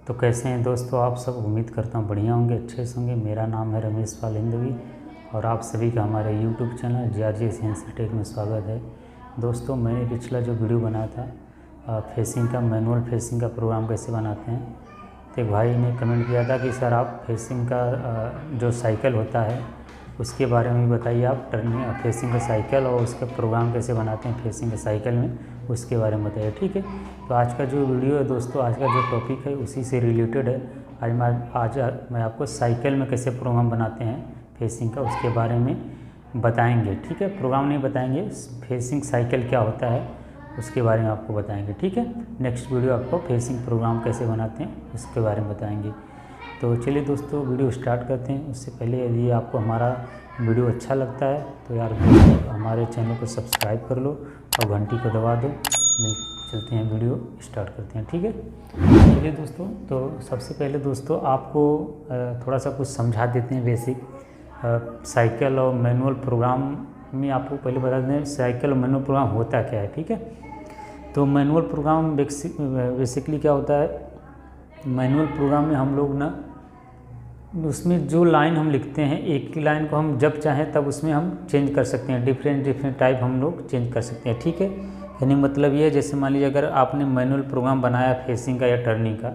तो कैसे हैं दोस्तों आप सब। उम्मीद करता हूँ बढ़िया होंगे, अच्छे से होंगे। मेरा नाम है रमेश पाल हिंदवी और आप सभी का हमारे YouTube channel JRJ CNC tech में स्वागत है। दोस्तों मैंने पिछला जो वीडियो बनाया था फेसिंग का, मैनुअल फेसिंग का प्रोग्राम कैसे बनाते हैं, तो एक भाई ने कमेंट किया था कि सर आप फेसिंग का जो साइकिल होता है उसके बारे में भी बताइए। आप टर्निंग फेसिंग का साइकिल और उसका प्रोग्राम कैसे बनाते हैं फेसिंग के साइकिल में, उसके बारे में बताइए। ठीक है, तो आज का जो वीडियो है दोस्तों, आज का जो टॉपिक है उसी से रिलेटेड है। आज मैं आपको साइकिल में कैसे प्रोग्राम बनाते हैं फेसिंग का, उसके बारे में बताएंगे। ठीक है, प्रोग्राम नहीं बताएंगे, फेसिंग साइकिल क्या होता है उसके बारे में आपको बताएंगे। ठीक है, नेक्स्ट वीडियो आपको फेसिंग प्रोग्राम कैसे बनाते हैं उसके बारे में बताएंगे। तो चलिए दोस्तों वीडियो स्टार्ट करते हैं। उससे पहले यदि आपको हमारा वीडियो अच्छा लगता है तो यार हमारे चैनल को सब्सक्राइब कर लो और घंटी को दबा दो। चलते हैं, वीडियो स्टार्ट करते हैं। ठीक है, चलिए दोस्तों, तो सबसे पहले दोस्तों आपको थोड़ा सा कुछ समझा देते हैं बेसिक साइकिल और मैनुअल प्रोग्राम में। आपको पहले बता दें साइकिल और मैनुअल प्रोग्राम होता क्या है। ठीक है, तो मैनुअल प्रोग्राम बेसिकली क्या होता है, मैनुअल प्रोग्राम में हम लोग ना उसमें जो लाइन हम लिखते हैं, एक ही लाइन को हम जब चाहें तब उसमें हम चेंज कर सकते हैं, डिफरेंट टाइप हम लोग चेंज कर सकते हैं। ठीक है, यानी मतलब ये है, जैसे मान लीजिए अगर आपने मैनुअल प्रोग्राम बनाया फेसिंग का या टर्निंग का,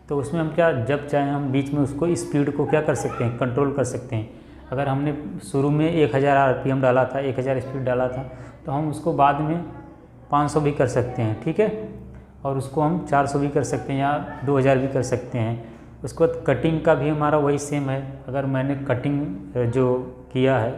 तो उसमें हम क्या जब चाहें हम बीच में उसको स्पीड को क्या कर सकते हैं, कंट्रोल कर सकते हैं। अगर हमने शुरू में 1000 RPM डाला था, 1000 स्पीड डाला था, तो हम उसको बाद में 500 भी कर सकते हैं। ठीक है, और उसको हम 400 भी कर सकते हैं या 2000 भी कर सकते हैं। उसके बाद कटिंग का भी हमारा वही सेम है। अगर मैंने कटिंग जो किया है,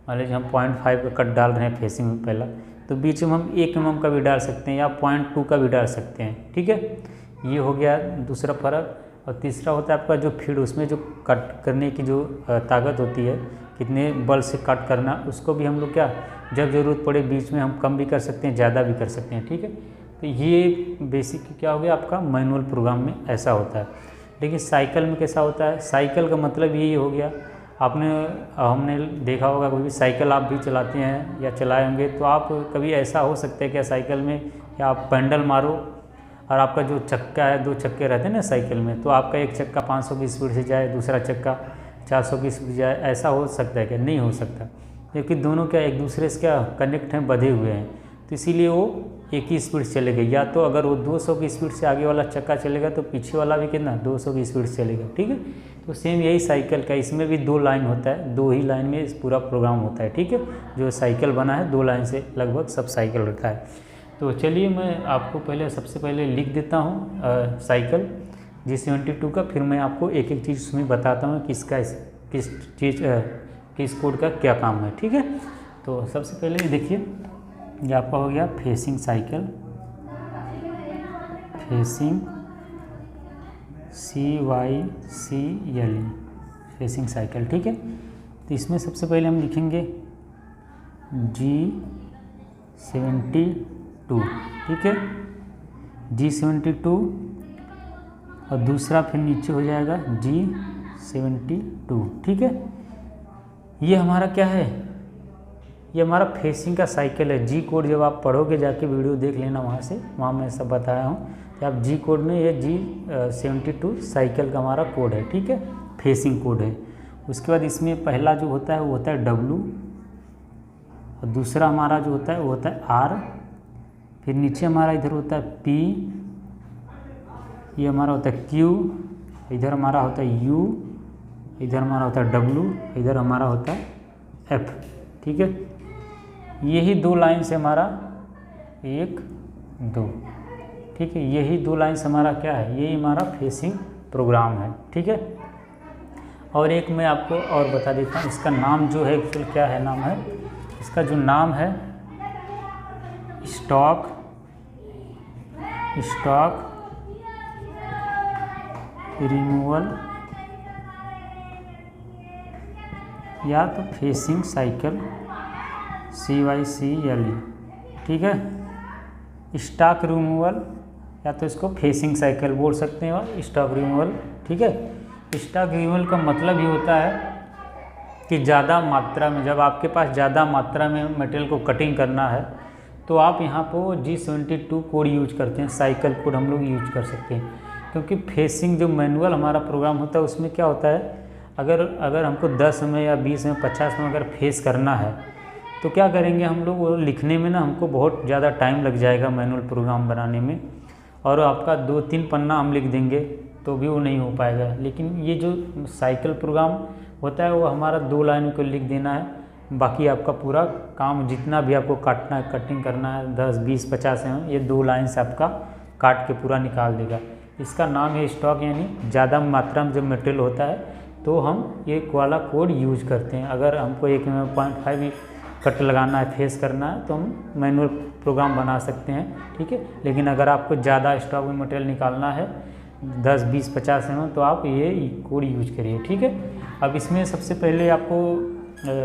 मान लीजिए हम 0.5 का कट डाल रहे हैं फेसिंग में पहला, तो बीच में हम 1 mm का भी डाल सकते हैं या 0.2 का भी डाल सकते हैं। ठीक है, ये हो गया दूसरा फ़र्क। और तीसरा होता है आपका जो फीड, उसमें जो कट करने की जो ताकत होती है, कितने बल से कट करना, उसको भी हम लोग क्या जब ज़रूरत पड़े बीच में हम कम भी कर सकते हैं, ज़्यादा भी कर सकते हैं। ठीक है, तो ये बेसिक क्या हो गया आपका मैनुअल प्रोग्राम में ऐसा होता है। लेकिन साइकिल में कैसा होता है, साइकिल का मतलब यही हो गया, हमने देखा होगा कोई भी साइकिल आप भी चलाते हैं या चलाए होंगे, तो आप कभी ऐसा हो सकता है क्या साइकिल में कि आप पेंडल मारो और आपका जो चक्का है, 2 चक्के रहते हैं ना साइकिल में, तो आपका एक चक्का 500 की स्पीड से जाए, दूसरा चक्का 400 की स्पीड जाए, ऐसा हो सकता है क्या? नहीं हो सकता, क्योंकि दोनों क्या एक दूसरे से क्या कनेक्ट हैं, बंधे हुए हैं। तो इसीलिए वो एक ही स्पीड चलेगा, या तो अगर वो 200 की स्पीड से आगे वाला चक्का चलेगा तो पीछे वाला भी कितना 200 की स्पीड से चलेगा। ठीक है, तो सेम यही साइकिल का, इसमें भी 2 लाइन होता है, 2 ही लाइन में इस पूरा प्रोग्राम होता है। ठीक है, जो साइकिल बना है 2 लाइन से लगभग सब साइकिल रहता है। तो चलिए मैं आपको सबसे पहले लिख देता हूँ साइकिल G72 का, फिर मैं आपको एक एक चीज़ उसमें बताता हूँ किस कोड का क्या काम है। ठीक है, तो सबसे पहले देखिए ये आपका हो गया facing cycle, facing CYCLE facing cycle. ठीक है, तो इसमें सबसे पहले हम लिखेंगे G72। ठीक है, G72 और दूसरा फिर नीचे हो जाएगा G72। ठीक है, ये हमारा क्या है, ये हमारा फेसिंग का साइकिल है। जी कोड जब आप पढ़ोगे जाके वीडियो देख लेना वहाँ मैं सब बताया हूँ कि आप जी कोड में ये G72 साइकिल का हमारा कोड है। ठीक है, फेसिंग कोड है। उसके बाद इसमें पहला जो होता है वो होता है W, और दूसरा हमारा जो होता है वो होता है R, फिर नीचे हमारा इधर होता है P, ये हमारा होता है Q, इधर हमारा होता है U, इधर हमारा होता है W, इधर हमारा होता है F। ठीक है, यही 2 लाइन से हमारा 1 2। ठीक है, यही 2 लाइन से हमारा क्या है, यही हमारा फेसिंग प्रोग्राम है। ठीक है, और एक मैं आपको और बता देता हूँ, इसका नाम जो है एक्चुअल क्या है, नाम है इसका जो नाम है स्टॉक रिमूवल या तो फेसिंग साइकिल CYCLE। ठीक है, स्टॉक रिमूवल या तो इसको फेसिंग साइकिल बोल सकते हैं और स्टॉक रिमूवल। ठीक है, स्टॉक रिमूवल का मतलब ये होता है कि ज़्यादा मात्रा में, जब आपके पास ज़्यादा मात्रा में मटेरियल को कटिंग करना है तो आप यहाँ पर G72 कोड यूज करते हैं, साइकिल कोड हम लोग यूज कर सकते हैं। क्योंकि फेसिंग जो मैनुअल हमारा प्रोग्राम होता है उसमें क्या होता है, अगर हमको 10 में या 20 में 50 में अगर फेस करना है तो क्या करेंगे हम लोग, वो लिखने में ना हमको बहुत ज़्यादा टाइम लग जाएगा मैनुअल प्रोग्राम बनाने में, और आपका 2-3 पन्ना हम लिख देंगे तो भी वो नहीं हो पाएगा। लेकिन ये जो साइकिल प्रोग्राम होता है वो हमारा 2 लाइन को लिख देना है, बाकी आपका पूरा काम जितना भी आपको काटना है, कटिंग करना है 10, 20, 50 में, ये 2 लाइन से आपका काट के पूरा निकाल देगा। इसका नाम है स्टॉक, यानी ज़्यादा मात्रा में जब मटेरियल होता है तो हम ये वाला कोड यूज करते हैं। अगर हमको 1mm.5 कट लगाना है, फेस करना है, तो हम मैनुअल प्रोग्राम बना सकते हैं, ठीक है। लेकिन अगर आपको ज़्यादा स्टॉक में मटेरियल निकालना है 10, 20, 50 तो आप ये कोड यूज करिए, ठीक है। अब इसमें सबसे पहले आपको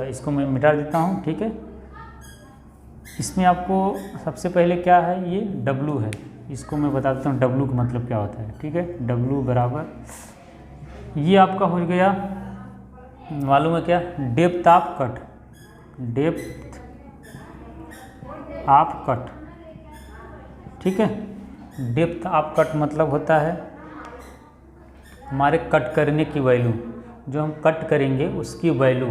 इसको मैं मिटा देता हूँ, ठीक है। इसमें आपको सबसे पहले क्या है, ये W है, इसको मैं बता देता हूँ W का मतलब क्या होता है, ठीक है। W बराबर, ये आपका हो गया मालूम है क्या, depth of cut, depth of cut, ठीक है। डेप्थ ऑफ कट मतलब होता है हमारे कट करने की वैल्यू, जो हम कट करेंगे उसकी वैल्यू,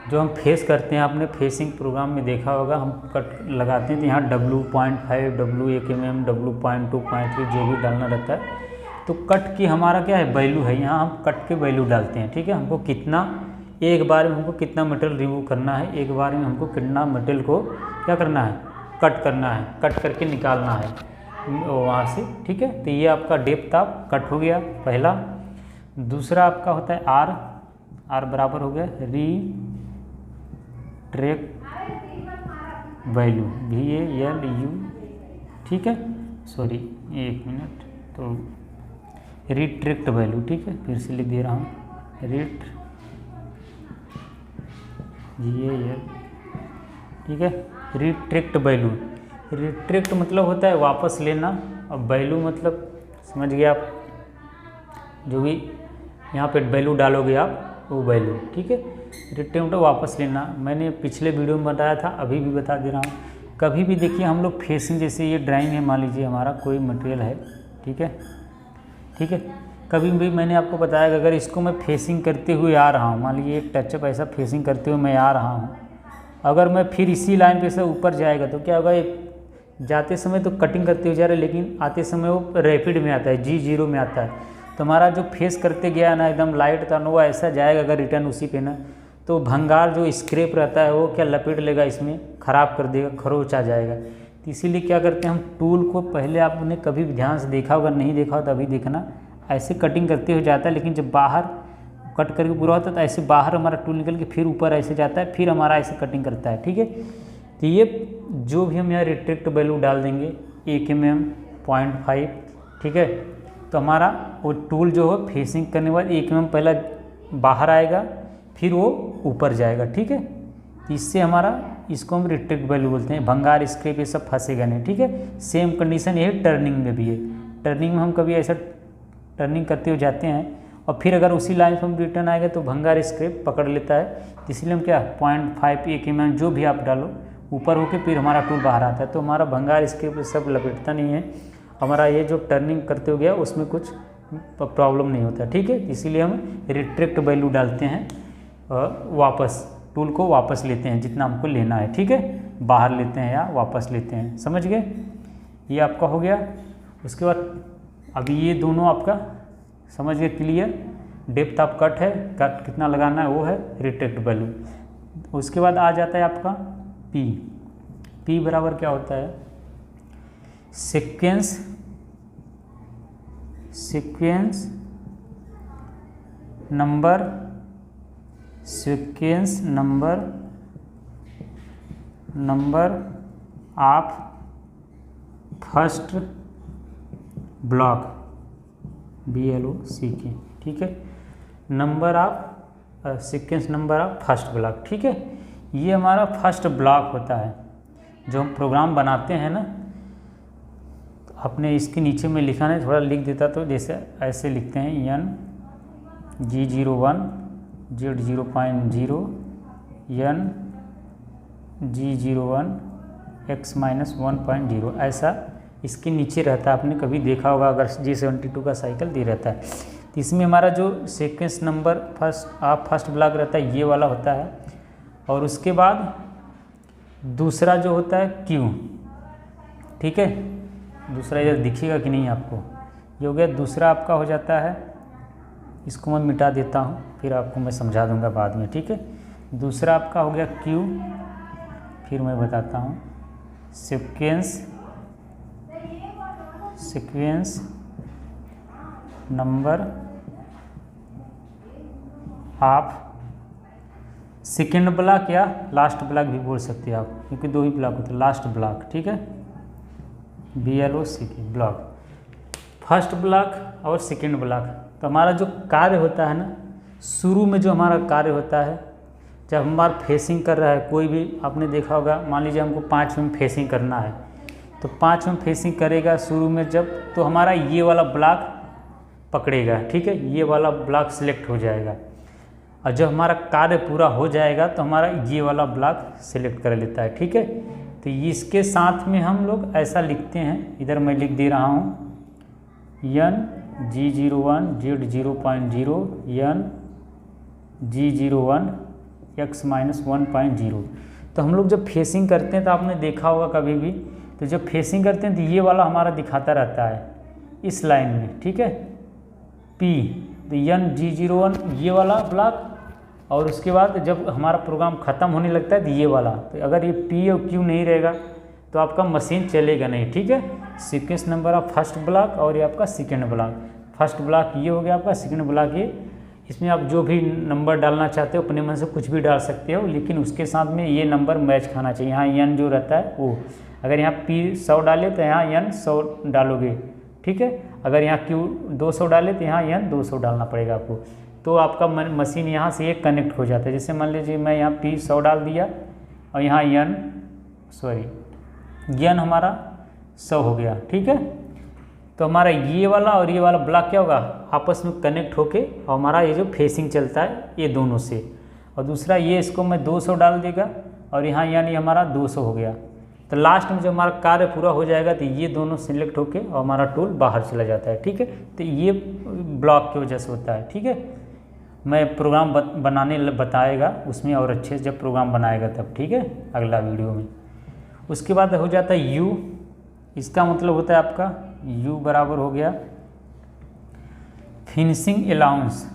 जो हम फेस करते हैं, आपने फेसिंग प्रोग्राम में देखा होगा, हम कट लगाते हैं तो यहाँ W.5, W 1 mm, W.2, 0.3 जो भी डालना रहता है, तो कट की हमारा क्या है वैल्यू है, यहाँ हम कट के वैल्यू डालते हैं, ठीक है। हमको कितना, एक बार में हमको कितना मटेरियल रिमूव करना है, एक बार में हमको कितना मटेरियल को क्या करना है, कट करना है, कट करके निकालना है वहाँ से, ठीक है। तो ये आपका डेप्थ ऑफ कट हो गया पहला। दूसरा आपका होता है R बराबर हो गया रिट्रैक्ट वैल्यू, VALU, ठीक है। सॉरी 1 मिनट, तो रिट्रैक्ट वैल्यू, ठीक है, फिर से लिख दे रहा हूँ, ठीक है। रिट्रैक्ट वैल्यू, रिट्रैक्ट मतलब होता है वापस लेना, और वैल्यू मतलब समझ गए आप, जो भी यहाँ पे वैल्यू डालोगे आप वो वैल्यू, ठीक है। रिट्रैक्ट मतलब वापस लेना, मैंने पिछले वीडियो में बताया था, अभी भी बता दे रहा हूँ। कभी भी देखिए हम लोग फेसिंग, जैसे ये ड्राइंग है, मान लीजिए हमारा कोई मटेरियल है, ठीक है, ठीक है। कभी भी मैंने आपको बताया कि अगर इसको मैं फेसिंग करते हुए आ रहा हूँ, मान लीजिए एक टचअप ऐसा फेसिंग करते हुए मैं आ रहा हूँ, अगर मैं फिर इसी लाइन पे से ऊपर जाएगा तो क्या होगा, जाते समय तो कटिंग करते हुए जा रहा है, लेकिन आते समय वो रैपिड में आता है, G0 में आता है, तो हमारा जो फेस करते गया ना एकदम लाइट था, वो ऐसा जाएगा अगर रिटर्न उसी पे ना, तो भंगार जो स्क्रैप रहता है वो क्या लपेट लेगा, इसमें ख़राब कर देगा, खरोच आ जाएगा। तो इसीलिए क्या करते हैं हम टूल को, पहले आपने कभी भी ध्यान से देखा होगा, नहीं देखा हो तो अभी देखना, ऐसे कटिंग करते हुए जाता है, लेकिन जब बाहर कट करके पूरा होता है तो ऐसे बाहर हमारा टूल निकल के फिर ऊपर ऐसे जाता है, फिर हमारा ऐसे कटिंग करता है, ठीक है। तो ये जो भी हम यहाँ रिट्रैक्ट वैल्यू डाल देंगे 1 mm, 0.5, ठीक है, तो हमारा वो टूल जो है फेसिंग करने के बाद 1 mm पहला बाहर आएगा, फिर वो ऊपर जाएगा, ठीक है। तो इससे हमारा, इसको हम रिट्रैक्ट वैल्यू बोलते हैं, भंगार स्क्रैप ये सब फंसेगा नहीं, ठीक है। सेम कंडीशन ये टर्निंग में भी है, टर्निंग में हम कभी ऐसा टर्निंग करते हुए जाते हैं और फिर अगर उसी लाइन पर हम रिटर्न आएगा तो भंगार स्क्रैप पकड़ लेता है, इसलिए हम क्या 0.5, 1 mm जो भी आप डालो ऊपर होके फिर हमारा टूल बाहर आता है, तो हमारा भंगार स्क्रैप सब लपेटता नहीं है, हमारा ये जो टर्निंग करते हो गया उसमें कुछ प्रॉब्लम नहीं होता, ठीक है। इसीलिए हम रिट्रैक्ट वैल्यू डालते हैं, वापस टूल को वापस लेते हैं जितना हमको लेना है, ठीक है, बाहर लेते हैं या वापस लेते हैं, समझ गए। ये आपका हो गया। उसके बाद अभी ये दोनों आपका समझ गए, क्लियर। डेप्थ ऑफ कट है, कट कितना लगाना है वो है रिट्रैक्ट वैल्यू। उसके बाद आ जाता है आपका P बराबर क्या होता है, sequence number of first block, BLOCK, ठीक है, number of sequence number of first block, ठीक है। ये हमारा फर्स्ट ब्लॉक होता है जो हम प्रोग्राम बनाते हैं ना, तो आपने इसके नीचे में लिखा नहीं, थोड़ा लिख देता तो, जैसे ऐसे लिखते हैं N G01 Z0.0 N G01 X-1.0, ऐसा इसके नीचे रहता है, आपने कभी देखा होगा अगर G72 का साइकिल दे रहता है। तो इसमें हमारा जो सीक्वेंस नंबर फर्स्ट ब्लॉक रहता है ये वाला होता है, और उसके बाद दूसरा जो होता है Q, ठीक है। दूसरा इधर दिखेगा कि नहीं आपको, ये हो गया दूसरा आपका हो जाता है। इसको मैं मिटा देता हूँ, फिर आपको मैं समझा दूंगा बाद में, ठीक है। दूसरा आपका हो गया Q, फिर मैं बताता हूँ sequence number of second block या लास्ट ब्लॉक भी बोल सकते हैं आप, क्योंकि दो ही ब्लॉक होते हैं, लास्ट ब्लॉक, ठीक है। BLOCK ब्लॉक, फर्स्ट ब्लॉक और सेकेंड ब्लॉक। तो हमारा जो कार्य होता है ना, शुरू में जो हमारा कार्य होता है, जब हमारा फेसिंग कर रहा है कोई भी, आपने देखा होगा, मान लीजिए हमको 5 में फेसिंग करना है, तो 5 में फेसिंग करेगा शुरू में जब, तो हमारा ये वाला ब्लॉक पकड़ेगा, ठीक है, ये वाला ब्लॉक सिलेक्ट हो जाएगा। और जब हमारा कार्य पूरा हो जाएगा तो हमारा ये वाला ब्लॉक सिलेक्ट कर लेता है, ठीक है। तो इसके साथ में हम लोग ऐसा लिखते हैं, इधर मैं लिख दे रहा हूँ NG01 Z0.0 NG01 X-1.0। तो हम लोग जब फेसिंग करते हैं तो आपने देखा होगा कभी भी, तो जब फेसिंग करते हैं तो ये वाला हमारा दिखाता रहता है इस लाइन में, ठीक है, P, तो NG01 ये वाला ब्लॉक, और उसके बाद जब हमारा प्रोग्राम ख़त्म होने लगता है तो ये वाला। तो अगर ये P और Q नहीं रहेगा तो आपका मशीन चलेगा नहीं, ठीक है। Sequence number of first block और ये आपका सेकेंड ब्लॉक। फर्स्ट ब्लॉक ये हो गया आपका, सेकेंड ब्लॉक ये। इसमें आप जो भी नंबर डालना चाहते हो अपने मन से कुछ भी डाल सकते हो, लेकिन उसके साथ में ये नंबर मैच खाना चाहिए। यहाँ N जो रहता है वो, अगर यहाँ P 100 डाले तो यहाँ N 100 डालोगे, ठीक है। अगर यहाँ Q 200 डाले तो यहाँ N 200 डालना पड़ेगा आपको। तो आपका मशीन यहाँ से ये कनेक्ट हो जाता है। जैसे मान लीजिए मैं यहाँ P 100 डाल दिया और यहाँ N हमारा 100 हो गया, ठीक है। तो हमारा ये वाला और ये वाला ब्लॉक क्या होगा, आपस में कनेक्ट होके, और हमारा ये जो फेसिंग चलता है ये दोनों से। और दूसरा ये, इसको मैं 200 डाल देगा और यहाँ यानी हमारा 200 हो गया। तो लास्ट में जब हमारा कार्य पूरा हो जाएगा तो ये दोनों सिलेक्ट होके और हमारा टूल बाहर चला जाता है, ठीक है। तो ये ब्लॉक की वजह से होता है, ठीक है। मैं प्रोग्राम बनाने बताएगा उसमें और अच्छे से, जब प्रोग्राम बनाएगा तब, ठीक है, अगला वीडियो में। उसके बाद हो जाता है U, इसका मतलब होता है आपका U बराबर हो गया फिनिशिंग अलाउंस,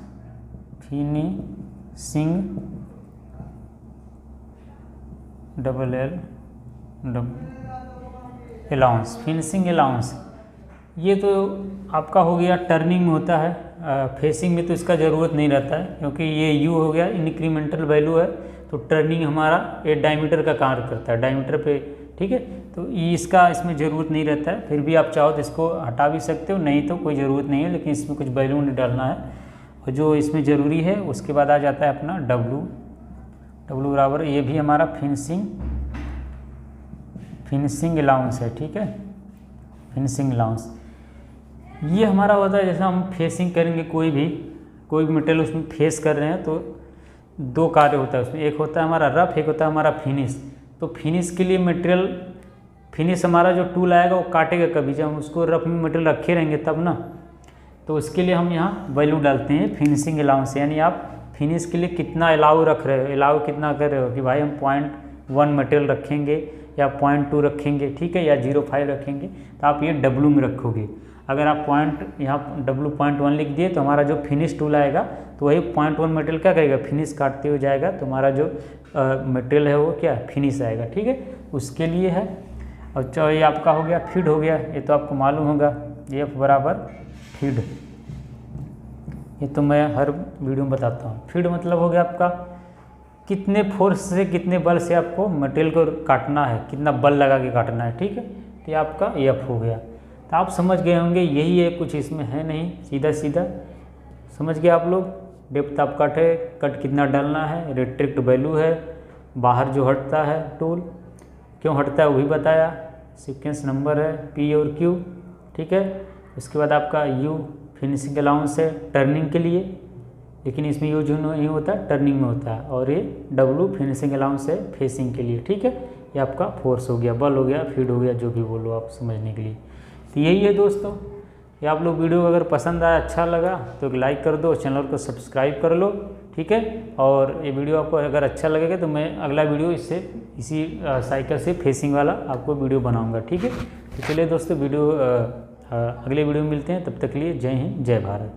फिनिशिंग अलाउंस। ये तो आपका हो गया टर्निंग में होता है, फेसिंग में तो इसका ज़रूरत नहीं रहता है, क्योंकि ये U हो गया इंक्रीमेंटल वैल्यू है। तो टर्निंग हमारा ये डायमीटर का कार्य करता है, डायमीटर पे, ठीक है। तो इसका इसमें ज़रूरत नहीं रहता है, फिर भी आप चाहो तो इसको हटा भी सकते हो, नहीं तो कोई ज़रूरत नहीं है, लेकिन इसमें कुछ वैल्यू नहीं डालना है। और जो इसमें ज़रूरी है उसके बाद आ जाता है अपना W बराबर, ये भी हमारा फिनिशिंग अलाउंस है, ठीक है, फिनिशिंग अलाउंस। ये हमारा होता है जैसे हम फेसिंग करेंगे, कोई भी मटेरियल उसमें फेस कर रहे हैं तो दो कार्य होता है उसमें, एक होता है हमारा रफ, एक होता है हमारा फिनिश। तो फिनिश के लिए मटेरियल, फिनिश हमारा जो टूल आएगा वो काटेगा कभी, जब हम उसको रफ में मटेरियल रखे रहेंगे तब ना। तो उसके लिए हम यहाँ वैल्यू डालते हैं फिनिशिंग अलाउंस, यानी आप फिनिश के लिए कितना अलाउ रख रहे हो, अलाउ कितना कर रहे हो कि भाई हम 0.1 मटेरियल रखेंगे या 0.2 रखेंगे, ठीक है, या 0.5 रखेंगे, तो आप ये W में रखोगे। अगर आप यहाँ W.1 लिख दिए तो हमारा जो फिनिश टूल आएगा तो वही 0.1 मटेरियल क्या करेगा, फिनिश काटते हुए जाएगा, तो हमारा जो मटेरियल है वो क्या फिनिश आएगा, ठीक है, उसके लिए है। और ये आपका हो गया फीड हो गया, ये तो आपको मालूम होगा, F बराबर फीड, ये तो मैं हर वीडियो में बताता हूँ। फीड मतलब हो गया आपका कितने फोर्स से, कितने बल से आपको मटेरियल को काटना है, कितना बल लगा के काटना है, ठीक है। तो ये आपका F हो गया। तो आप समझ गए होंगे, यही है, कुछ इसमें है नहीं, सीधा सीधा समझ गए आप लोग। डेप्थ ऑफ कट है, कट कितना डालना है, रिस्ट्रिक्ट वैल्यू है, बाहर जो हटता है टूल क्यों हटता है वो भी बताया, सीक्वेंस नंबर है P और Q, ठीक है। उसके बाद आपका U फिनिशिंग अलाउंस है टर्निंग के लिए, लेकिन इसमें यूज नहीं होता, टर्निंग में होता है। और ये W फिनिशिंग अलाउंस है फेसिंग के लिए, ठीक है। ये आपका फोर्स हो गया, बल हो गया, फीड हो गया, जो भी बोलो आप समझने के लिए। तो यही है दोस्तों, ये आप लोग वीडियो अगर पसंद आया, अच्छा लगा तो एक लाइक कर दो, चैनल को सब्सक्राइब कर लो, ठीक है। और ये वीडियो आपको अगर अच्छा लगेगा तो मैं अगला वीडियो इसी साइकिल से फेसिंग वाला आपको वीडियो बनाऊंगा, ठीक है। तो चलिए दोस्तों, अगले वीडियो में मिलते हैं, तब तक के लिए जय हिंद, जय भारत।